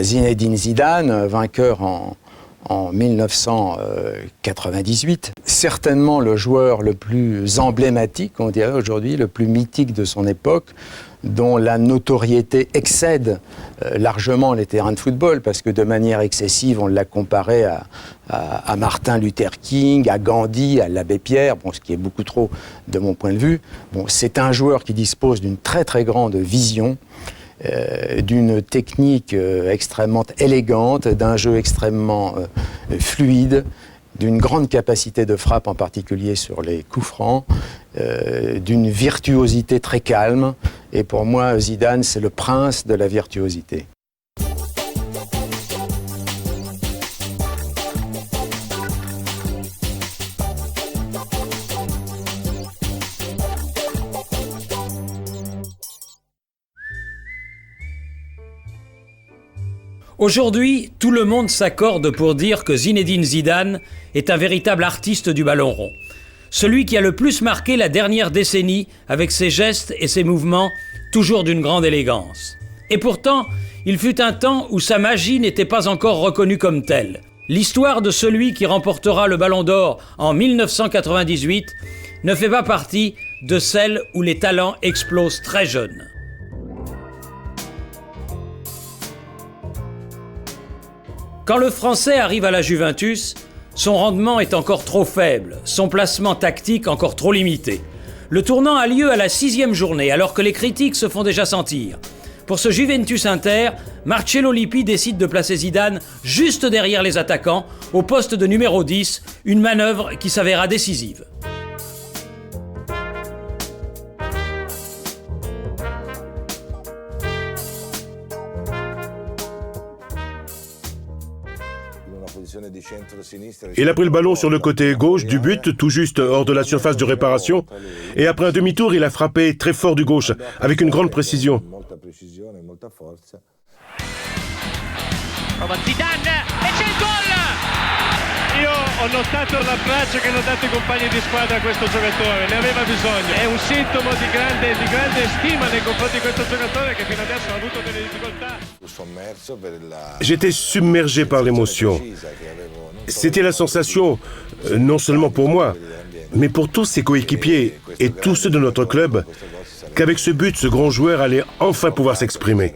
Zinedine Zidane, vainqueur en 1998, certainement le joueur le plus emblématique, on dirait aujourd'hui, le plus mythique de son époque, dont la notoriété excède largement les terrains de football, parce que de manière excessive, on l'a comparé à Martin Luther King, à Gandhi, à l'abbé Pierre, bon, ce qui est beaucoup trop de mon point de vue. Bon, c'est un joueur qui dispose d'une très très grande vision, d'une technique extrêmement élégante, d'un jeu extrêmement fluide, d'une grande capacité de frappe, en particulier sur les coups francs, d'une virtuosité très calme. Et pour moi, Zidane, c'est le prince de la virtuosité. Aujourd'hui, tout le monde s'accorde pour dire que Zinedine Zidane est un véritable artiste du ballon rond. Celui qui a le plus marqué la dernière décennie avec ses gestes et ses mouvements toujours d'une grande élégance. Et pourtant, il fut un temps où sa magie n'était pas encore reconnue comme telle. L'histoire de celui qui remportera le Ballon d'Or en 1998 ne fait pas partie de celle où les talents explosent très jeunes. Quand le Français arrive à la Juventus, son rendement est encore trop faible, son placement tactique encore trop limité. Le tournant a lieu à la 6e journée, alors que les critiques se font déjà sentir. Pour ce Juventus Inter, Marcello Lippi décide de placer Zidane juste derrière les attaquants, au poste de numéro 10, une manœuvre qui s'avéra décisive. Il a pris le ballon sur le côté gauche du but, tout juste hors de la surface de réparation. Et après un demi-tour, il a frappé très fort du gauche, avec une grande précision. Zidane, e c'è il gol! Io ho notato l'abbraccio che hanno dato i compagni di squadra a questo giocatore, ne aveva bisogno. È un sintomo di grande stima nei confronti di questo giocatore che fino adesso ha avuto delle difficoltà. J'étais submergé par l'émotion. C'était la sensation, non seulement pour moi, mais pour tous ses coéquipiers et tous ceux de notre club, qu'avec ce but, ce grand joueur allait enfin pouvoir s'exprimer.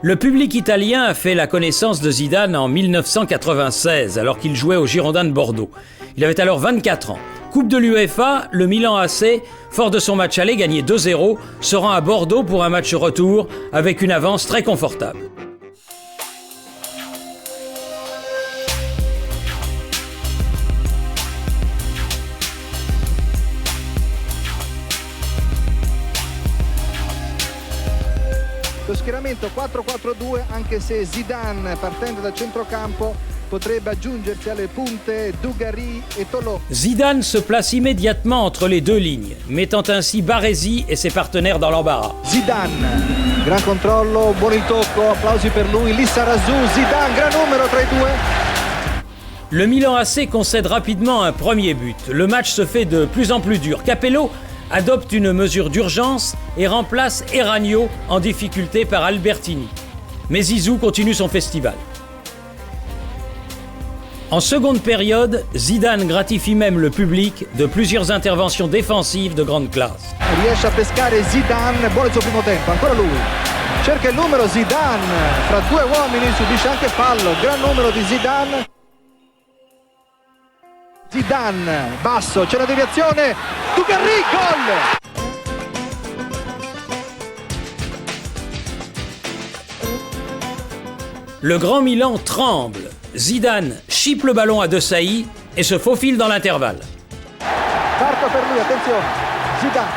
Le public italien a fait la connaissance de Zidane en 1996, alors qu'il jouait aux Girondins de Bordeaux. Il avait alors 24 ans. Coupe de l'UEFA, le Milan AC, fort de son match aller gagné 2-0, se rend à Bordeaux pour un match retour avec une avance très confortable. Lo schieramento 4-4-2, anche se Zidane, partendo dal centrocampo, potrebbe aggiungersi alle punte Dugarry et Tolo. Zidane se place immédiatement entre les deux lignes, mettant ainsi Baresi et ses partenaires dans l'embarras. Zidane, gran controllo, buon il tocco, applausi per lui, Lissarazu, Zidane, gran numero tra i due. Le Milan AC concède rapidement un premier but. Le match se fait de plus en plus dur. Capello adopte une mesure d'urgence et remplace Eragno en difficulté par Albertini. Mais Zizou continue son festival. En seconde période, Zidane gratifie même le public de plusieurs interventions défensives de grande classe. Riesce a pescare Zidane, buono il suo primo tempo, ancora lui. Cerca il numero Zidane, fra due uomini subisce anche fallo, gran numero di Zidane. Zidane, basso, c'è la deviazione, Dugarry, gol! Le Grand Milan tremble. Zidane chipe le ballon à De Sailly et se faufile dans l'intervalle. Parto per lui, attenzione, Zidane.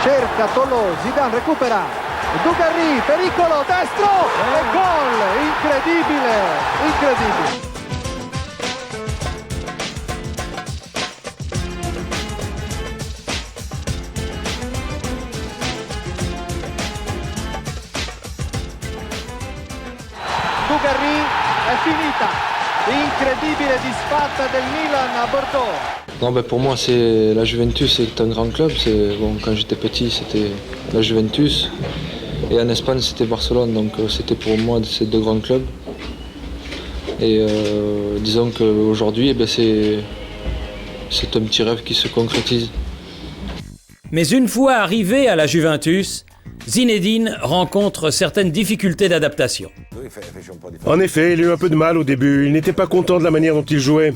Cerca Tolo, Zidane recupera. Dugarry, pericolo, destro e gol! Incredibile, incredibile. Dugarry, è finita. incredibile disfatta del Milan a Bordeaux. Non, pour moi, la Juventus est un grand club. Quand j'étais petit, c'était la Juventus. Et en Espagne, c'était Barcelone. Donc c'était pour moi ces deux grands clubs. Et disons qu'aujourd'hui, c'est un petit rêve qui se concrétise. Mais une fois arrivé à la Juventus, Zinedine rencontre certaines difficultés d'adaptation. En effet, il a eu un peu de mal au début. Il n'était pas content de la manière dont il jouait.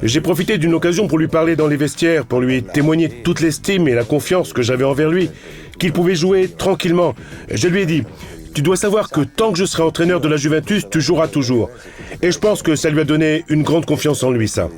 J'ai profité d'une occasion pour lui parler dans les vestiaires, pour lui témoigner toute l'estime et la confiance que j'avais envers lui, qu'il pouvait jouer tranquillement. Je lui ai dit, tu dois savoir que tant que je serai entraîneur de la Juventus, tu joueras toujours. Et je pense que ça lui a donné une grande confiance en lui, ça.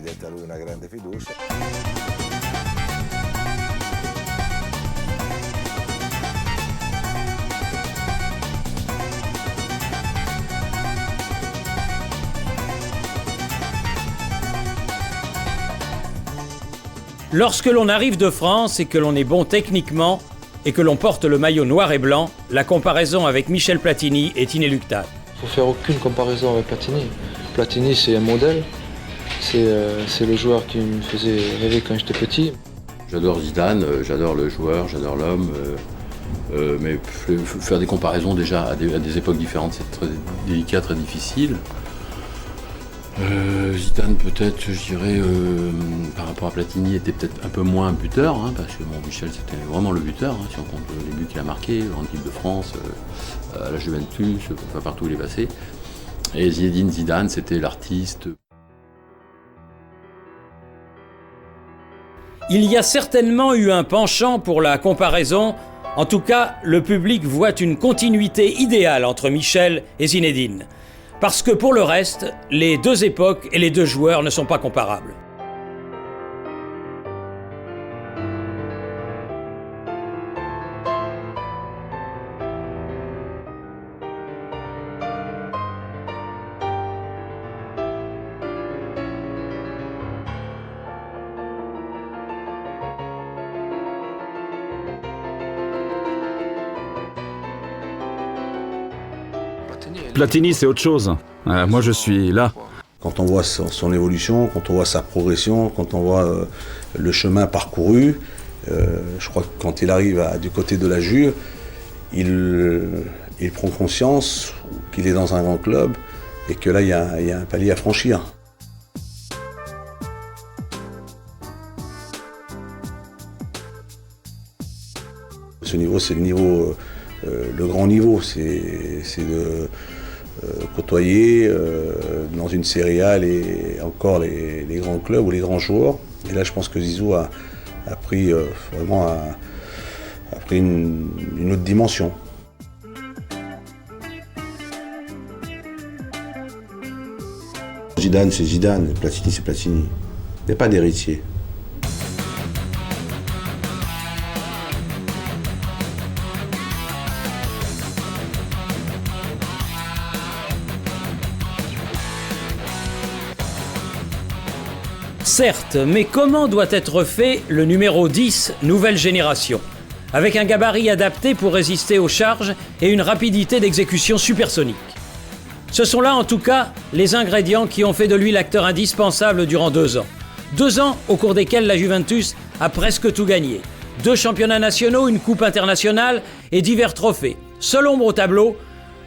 Lorsque l'on arrive de France et que l'on est bon techniquement et que l'on porte le maillot noir et blanc, la comparaison avec Michel Platini est inéluctable. Il ne faut faire aucune comparaison avec Platini. Platini, c'est un modèle. C'est le joueur qui me faisait rêver quand j'étais petit. J'adore Zidane, j'adore le joueur, j'adore l'homme. Mais faire des comparaisons déjà à des époques différentes, c'est très délicat, très difficile. Zidane peut-être, je dirais, par rapport à Platini, était peut-être un peu moins buteur, hein, parce que Michel c'était vraiment le buteur, hein, si on compte les buts qu'il a marqués en équipe de France, à la Juventus, partout où il est passé. Et Zinedine Zidane, c'était l'artiste. Il y a certainement eu un penchant pour la comparaison. En tout cas, le public voit une continuité idéale entre Michel et Zinedine. Parce que pour le reste, les deux époques et les deux joueurs ne sont pas comparables. Platini, c'est autre chose. Moi, je suis là. Quand on voit son évolution, quand on voit sa progression, quand on voit le chemin parcouru, je crois que quand il arrive du côté de la Juve, il prend conscience qu'il est dans un grand club et que là, il y a un palier à franchir. Ce niveau, c'est le niveau, le grand niveau, c'est de côtoyer dans une Serie A encore les grands clubs ou les grands joueurs. Et là, je pense que Zizou a pris vraiment a pris une autre dimension. Zidane, c'est Zidane. Platini, c'est Platini. Il n'y a pas d'héritier. Certes, mais comment doit être fait le numéro 10, nouvelle génération, avec un gabarit adapté pour résister aux charges et une rapidité d'exécution supersonique? Ce sont là en tout cas les ingrédients qui ont fait de lui l'acteur indispensable durant 2 ans. 2 ans au cours desquels la Juventus a presque tout gagné. 2 championnats nationaux, une coupe internationale et divers trophées. Seule ombre au tableau,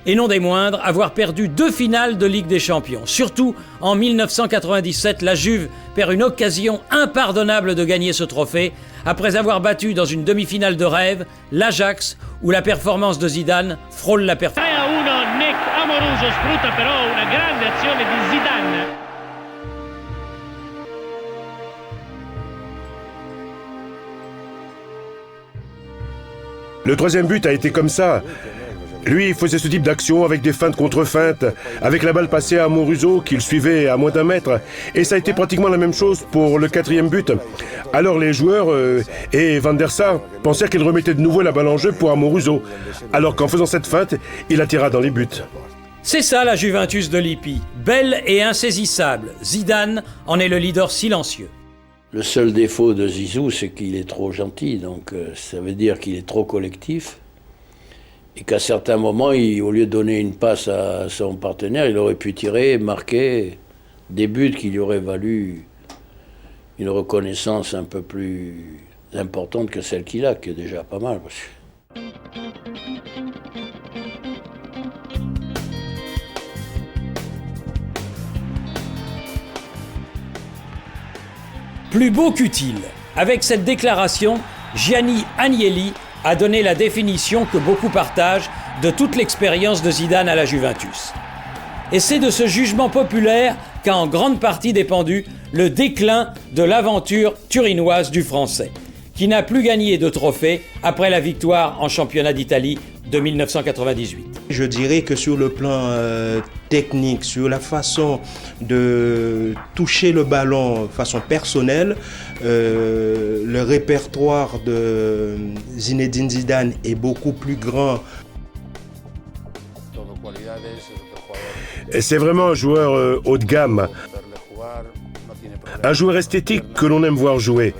et non des moindres, avoir perdu 2 finales de Ligue des Champions. Surtout, en 1997, la Juve perd une occasion impardonnable de gagner ce trophée, après avoir battu dans une demi-finale de rêve l'Ajax, où la performance de Zidane frôle la perfection. 3-1, Nick Amoruso sfrutta però una grande azione di Zidane. Le 3e but a été comme ça. Lui, il faisait ce type d'action avec des feintes contre feintes, avec la balle passée à Amoruso qu'il suivait à moins d'1 mètre. Et ça a été pratiquement la même chose pour le 4e but. Alors les joueurs et Van der Sar pensèrent qu'il remettait de nouveau la balle en jeu pour Amoruso. Alors qu'en faisant cette feinte, il attira dans les buts. C'est ça la Juventus de Lippi, belle et insaisissable. Zidane en est le leader silencieux. Le seul défaut de Zizou, c'est qu'il est trop gentil, donc ça veut dire qu'il est trop collectif. Et qu'à certains moments, au lieu de donner une passe à son partenaire, il aurait pu tirer, marquer, des buts qui lui auraient valu une reconnaissance un peu plus importante que celle qu'il a, qui est déjà pas mal. Plus beau qu'utile. Avec cette déclaration, Gianni Agnelli a donné la définition que beaucoup partagent de toute l'expérience de Zidane à la Juventus. Et c'est de ce jugement populaire qu'a en grande partie dépendu le déclin de l'aventure turinoise du Français, qui n'a plus gagné de trophée après la victoire en championnat d'Italie de 1998. Je dirais que sur le plan technique, sur la façon de toucher le ballon de façon personnelle, le répertoire de Zinedine Zidane est beaucoup plus grand. C'est vraiment un joueur haut de gamme, un joueur esthétique que l'on aime voir jouer.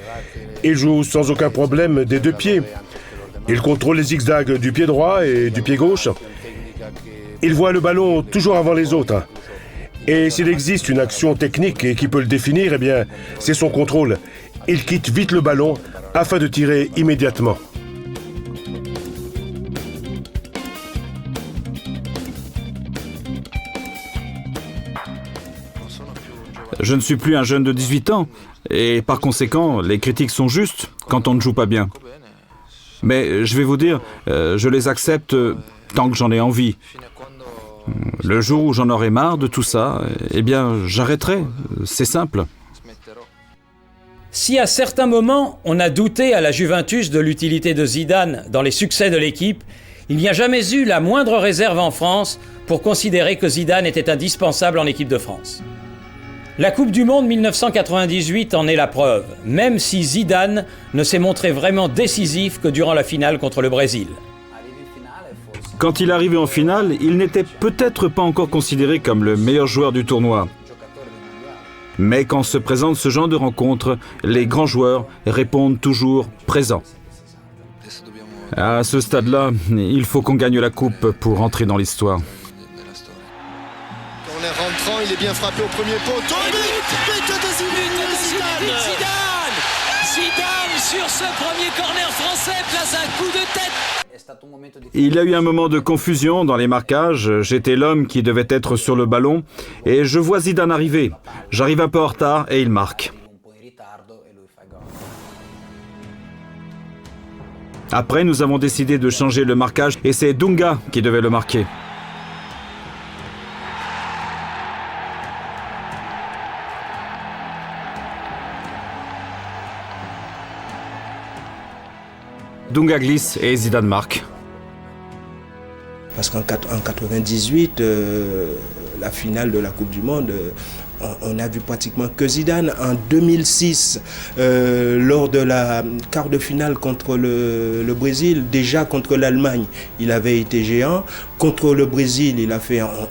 Il joue sans aucun problème des deux pieds. Il contrôle les zigzags du pied droit et du pied gauche. Il voit le ballon toujours avant les autres. Et s'il existe une action technique et qui peut le définir, eh bien, c'est son contrôle. Il quitte vite le ballon afin de tirer immédiatement. Je ne suis plus un jeune de 18 ans, et par conséquent, les critiques sont justes quand on ne joue pas bien. Mais je vais vous dire, je les accepte tant que j'en ai envie. Le jour où j'en aurai marre de tout ça, eh bien, j'arrêterai. C'est simple. Si à certains moments, on a douté à la Juventus de l'utilité de Zidane dans les succès de l'équipe, il n'y a jamais eu la moindre réserve en France pour considérer que Zidane était indispensable en équipe de France. La Coupe du Monde 1998 en est la preuve, même si Zidane ne s'est montré vraiment décisif que durant la finale contre le Brésil. Quand il arrivait en finale, il n'était peut-être pas encore considéré comme le meilleur joueur du tournoi. Mais quand se présente ce genre de rencontre, les grands joueurs répondent toujours présents. À ce stade-là, il faut qu'on gagne la coupe pour entrer dans l'histoire. Rentrant, il est bien frappé au premier poteau. But de Zidane. Zidane sur ce premier corner français place un coup de tête. Il y a eu un moment de confusion dans les marquages. J'étais l'homme qui devait être sur le ballon et je vois Zidane arriver. J'arrive un peu en retard et il marque. Après, nous avons décidé de changer le marquage et c'est Dunga qui devait le marquer. Dunga glisse et Zidane marque. Parce qu'en 98, la finale de la Coupe du Monde, on a vu pratiquement que Zidane. En 2006, lors de la quart de finale contre le Brésil, déjà contre l'Allemagne, il avait été géant. Contre le Brésil,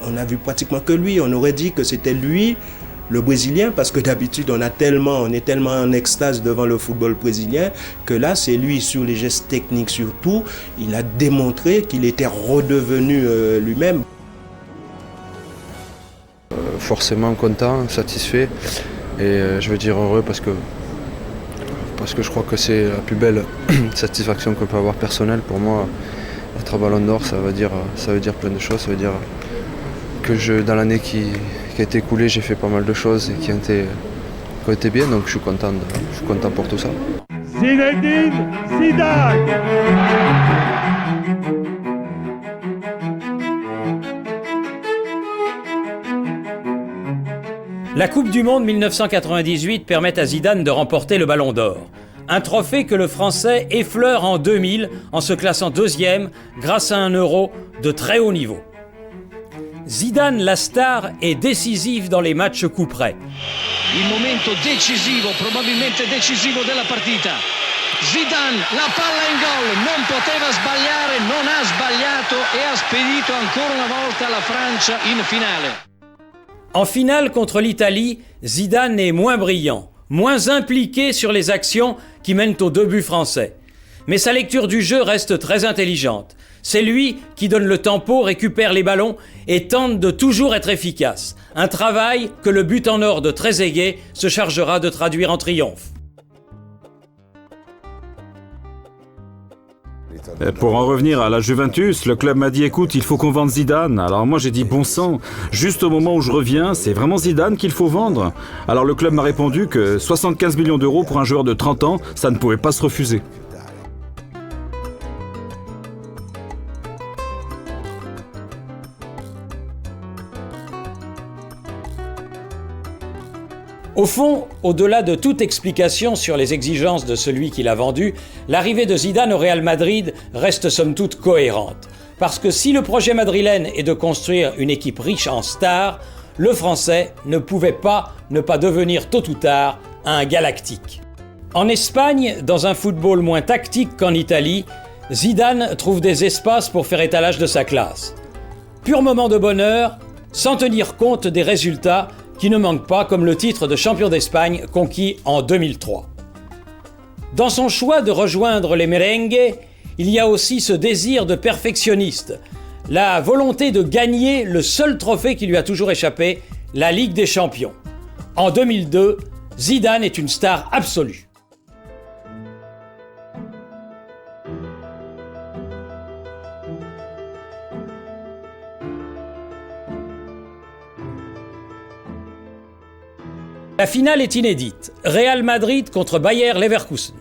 on a vu pratiquement que lui. On aurait dit que c'était lui, le Brésilien, parce que d'habitude on est tellement en extase devant le football brésilien que là c'est lui sur les gestes techniques surtout, il a démontré qu'il était redevenu lui-même. Forcément content, satisfait et je veux dire heureux parce que je crois que c'est la plus belle satisfaction qu'on peut avoir personnelle. Pour moi, être Ballon d'Or, ça veut dire plein de choses. Ça veut dire que dans l'année qui a été écoulée, j'ai fait pas mal de choses et qui ont été bien, donc je suis content pour tout ça. Zinedine Zidane. La Coupe du Monde 1998 permet à Zidane de remporter le Ballon d'Or. Un trophée que le Français effleure en 2000 en se classant deuxième grâce à un Euro de très haut niveau. Zidane, la star, est décisif dans les matchs coup près. Il momento decisivo, probabilmente decisivo della partita. Zidane, la palla in gol, non poteva sbagliare, non ha sbagliato e ha spedito ancora una volta la Francia in finale. En finale contre l'Italie, Zidane est moins brillant, moins impliqué sur les actions qui mènent aux 2 buts français. Mais sa lecture du jeu reste très intelligente. C'est lui qui donne le tempo, récupère les ballons et tente de toujours être efficace. Un travail que le but en or de Trezeguet se chargera de traduire en triomphe. Pour en revenir à la Juventus, le club m'a dit « Écoute, il faut qu'on vende Zidane ». Alors moi j'ai dit « Bon sang, juste au moment où je reviens, c'est vraiment Zidane qu'il faut vendre ». Alors le club m'a répondu que 75 millions d'euros pour un joueur de 30 ans, ça ne pouvait pas se refuser. Au fond, au-delà de toute explication sur les exigences de celui qui l'a vendu, l'arrivée de Zidane au Real Madrid reste somme toute cohérente. Parce que si le projet madrilène est de construire une équipe riche en stars, le Français ne pouvait pas ne pas devenir tôt ou tard un galactique. En Espagne, dans un football moins tactique qu'en Italie, Zidane trouve des espaces pour faire étalage de sa classe. Pur moment de bonheur, sans tenir compte des résultats qui ne manquent pas, comme le titre de champion d'Espagne conquis en 2003. Dans son choix de rejoindre les merengues, il y a aussi ce désir de perfectionniste, la volonté de gagner le seul trophée qui lui a toujours échappé, la Ligue des Champions. En 2002, Zidane est une star absolue. La finale est inédite. Real Madrid contre Bayer Leverkusen.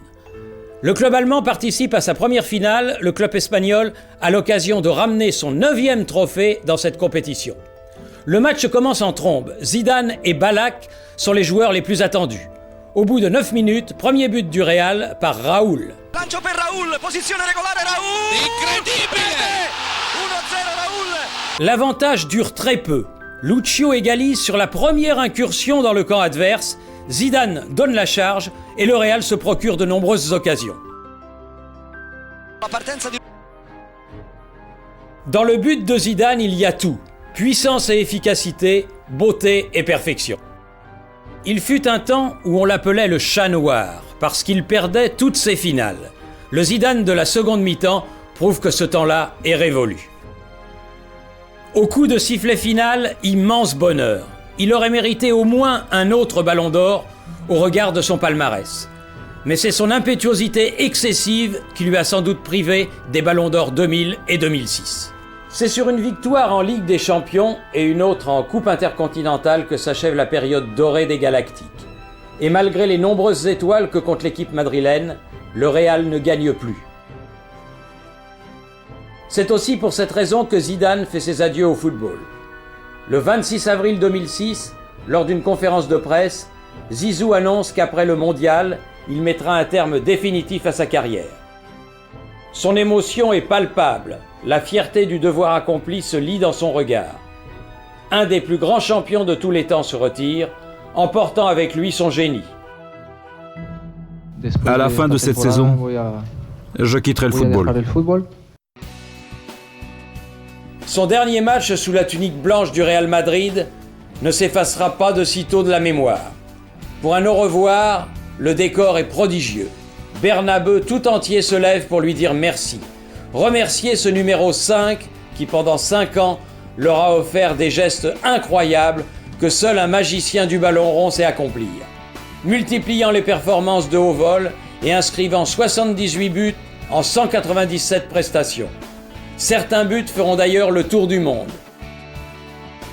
Le club allemand participe à sa première finale, le club espagnol a l'occasion de ramener son 9e trophée dans cette compétition. Le match commence en trombe. Zidane et Ballack sont les joueurs les plus attendus. Au bout de 9 minutes, premier but du Real par Raúl. Lancio per Raúl, posizione regolare Raúl! Incredibile! 1-0 Raúl! L'avantage dure très peu. Lucio égalise sur la première incursion dans le camp adverse, Zidane donne la charge et le Real se procure de nombreuses occasions. Dans le but de Zidane, il y a tout. Puissance et efficacité, beauté et perfection. Il fut un temps où on l'appelait le chat noir, parce qu'il perdait toutes ses finales. Le Zidane de la seconde mi-temps prouve que ce temps-là est révolu. Au coup de sifflet final, immense bonheur. Il aurait mérité au moins un autre ballon d'or au regard de son palmarès. Mais c'est son impétuosité excessive qui lui a sans doute privé des ballons d'or 2000 et 2006. C'est sur une victoire en Ligue des Champions et une autre en Coupe intercontinentale que s'achève la période dorée des Galactiques. Et malgré les nombreuses étoiles que compte l'équipe madrilène, le Real ne gagne plus. C'est aussi pour cette raison que Zidane fait ses adieux au football. Le 26 avril 2006, lors d'une conférence de presse, Zizou annonce qu'après le mondial, il mettra un terme définitif à sa carrière. Son émotion est palpable, la fierté du devoir accompli se lit dans son regard. Un des plus grands champions de tous les temps se retire, emportant avec lui son génie. À la fin de cette saison, je quitterai le football. Son dernier match sous la tunique blanche du Real Madrid ne s'effacera pas de sitôt de la mémoire. Pour un au revoir, le décor est prodigieux. Bernabeu tout entier se lève pour lui dire merci. Remercier ce numéro 5 qui pendant 5 ans leur a offert des gestes incroyables que seul un magicien du ballon rond sait accomplir. Multipliant les performances de haut vol et inscrivant 78 buts en 197 prestations. Certains buts feront d'ailleurs le tour du monde.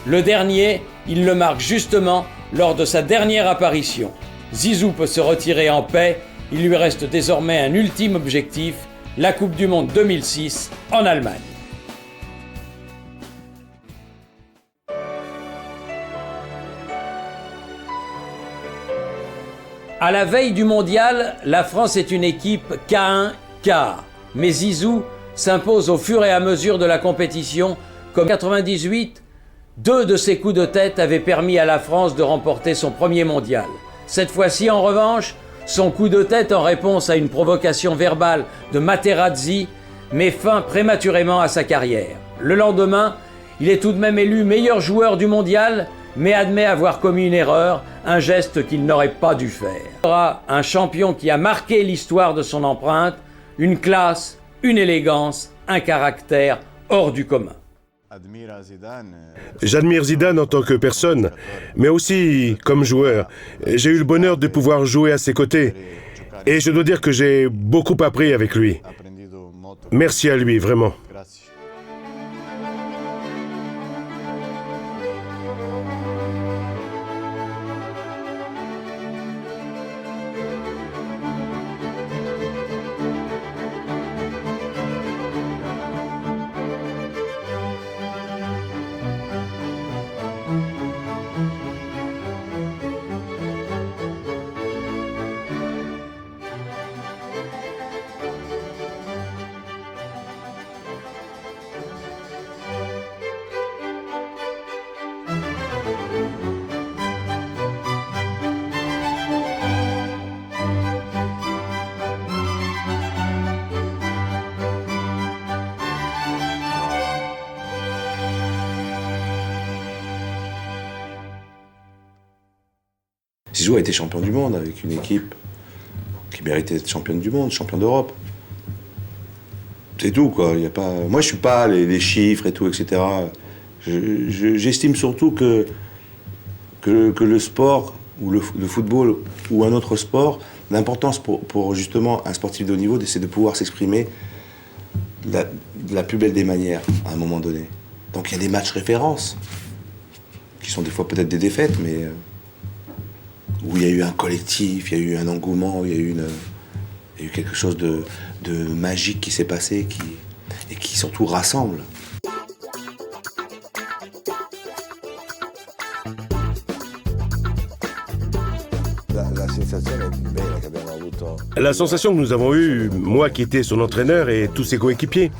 Le dernier, il le marque justement lors de sa dernière apparition. Zizou peut se retirer en paix, il lui reste désormais un ultime objectif, la Coupe du Monde 2006 en Allemagne. À la veille du mondial, la France est une équipe K1K, mais Zizou s'impose au fur et à mesure de la compétition. Comme en 98, 2 de ses coups de tête avaient permis à la France de remporter son premier mondial. Cette fois-ci, en revanche, son coup de tête en réponse à une provocation verbale de Materazzi met fin prématurément à sa carrière. Le lendemain, il est tout de même élu meilleur joueur du mondial, mais admet avoir commis une erreur, un geste qu'il n'aurait pas dû faire. Il sera un champion qui a marqué l'histoire de son empreinte, une classe une élégance, un caractère hors du commun. J'admire Zidane en tant que personne, mais aussi comme joueur. J'ai eu le bonheur de pouvoir jouer à ses côtés. Et je dois dire que j'ai beaucoup appris avec lui. Merci à lui, vraiment. Zizou a été champion du monde avec une équipe qui méritait d'être championne du monde, champion d'Europe. C'est tout, quoi. Il y a pas... Moi, je suis pas les chiffres et tout, etc. J'estime surtout que le sport, ou le football, ou un autre sport, l'importance pour justement un sportif de haut niveau, c'est de pouvoir s'exprimer de la plus belle des manières, à un moment donné. Donc il y a des matchs références, qui sont des fois peut-être des défaites, mais où il y a eu un collectif, il y a eu un engouement, il y a eu quelque chose de magique qui s'est passé, et qui surtout rassemble. La sensation que nous avons eue, moi qui étais son entraîneur et tous ses coéquipiers,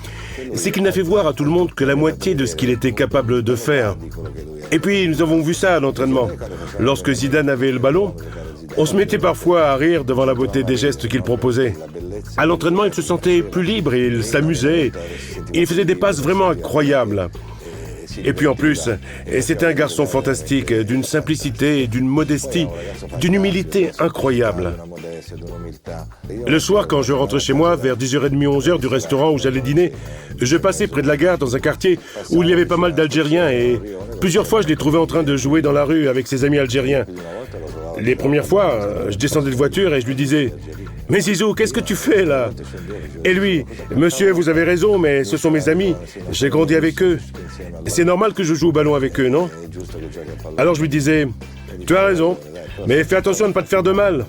c'est qu'il n'a fait voir à tout le monde que la moitié de ce qu'il était capable de faire. Et puis nous avons vu ça à l'entraînement. Lorsque Zidane avait le ballon, on se mettait parfois à rire devant la beauté des gestes qu'il proposait. À l'entraînement, il se sentait plus libre et il s'amusait. Il faisait des passes vraiment incroyables. Et puis en plus, c'était un garçon fantastique, d'une simplicité, d'une modestie, d'une humilité incroyable. Le soir, quand je rentrais chez moi, vers 10h30, 11h du restaurant où j'allais dîner, je passais près de la gare dans un quartier où il y avait pas mal d'Algériens et plusieurs fois je l'ai trouvé en train de jouer dans la rue avec ses amis algériens. Les premières fois, je descendais de voiture et je lui disais « Mais Zizou, qu'est-ce que tu fais là ?» Et lui « Monsieur, vous avez raison, mais ce sont mes amis, j'ai grandi avec eux. C'est normal que je joue au ballon avec eux, non ?» Alors je lui disais « Tu as raison, mais fais attention à ne pas te faire de mal. »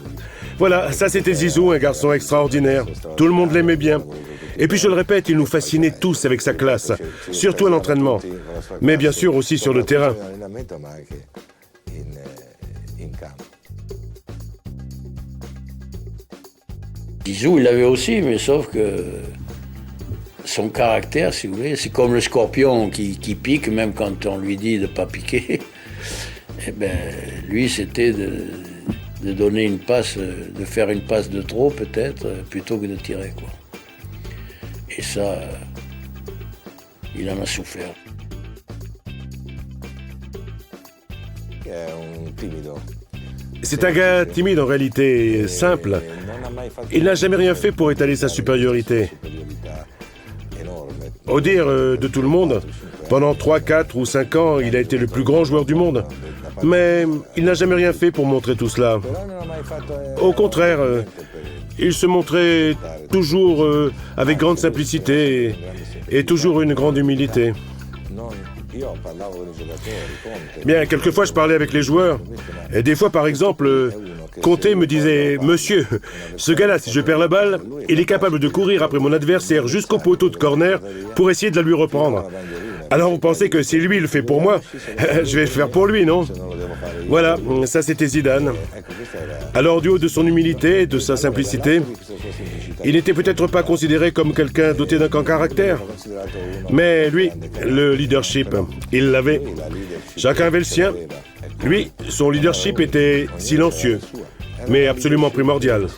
Voilà, ça c'était Zizou, un garçon extraordinaire. Tout le monde l'aimait bien. Et puis je le répète, il nous fascinait tous avec sa classe, surtout à l'entraînement, mais bien sûr aussi sur le terrain. Zizou, il l'avait aussi, mais sauf que son caractère, si vous voulez, c'est comme le scorpion qui pique, même quand on lui dit de ne pas piquer. Eh bien, lui, c'était de donner une passe, de faire une passe de trop, peut-être, plutôt que de tirer, quoi. Et ça, il en a souffert. C'est un gars timide en réalité, simple. Il n'a jamais rien fait pour étaler sa supériorité. Au dire de tout le monde, pendant 3, 4 ou 5 ans, il a été le plus grand joueur du monde. Mais il n'a jamais rien fait pour montrer tout cela. Au contraire, il se montrait toujours avec grande simplicité et toujours une grande humilité. Bien, quelquefois je parlais avec les joueurs. Et des fois, par exemple, Conté me disait « Monsieur, ce gars-là, si je perds la balle, il est capable de courir après mon adversaire jusqu'au poteau de corner pour essayer de la lui reprendre. Alors vous pensez que si lui le fait pour moi, je vais le faire pour lui, non ?» Voilà, ça c'était Zidane. Alors du haut de son humilité, de sa simplicité, il n'était peut-être pas considéré comme quelqu'un doté d'un grand caractère. Mais lui, le leadership, il l'avait. Chacun avait le sien. Lui, son leadership était silencieux, mais absolument primordial.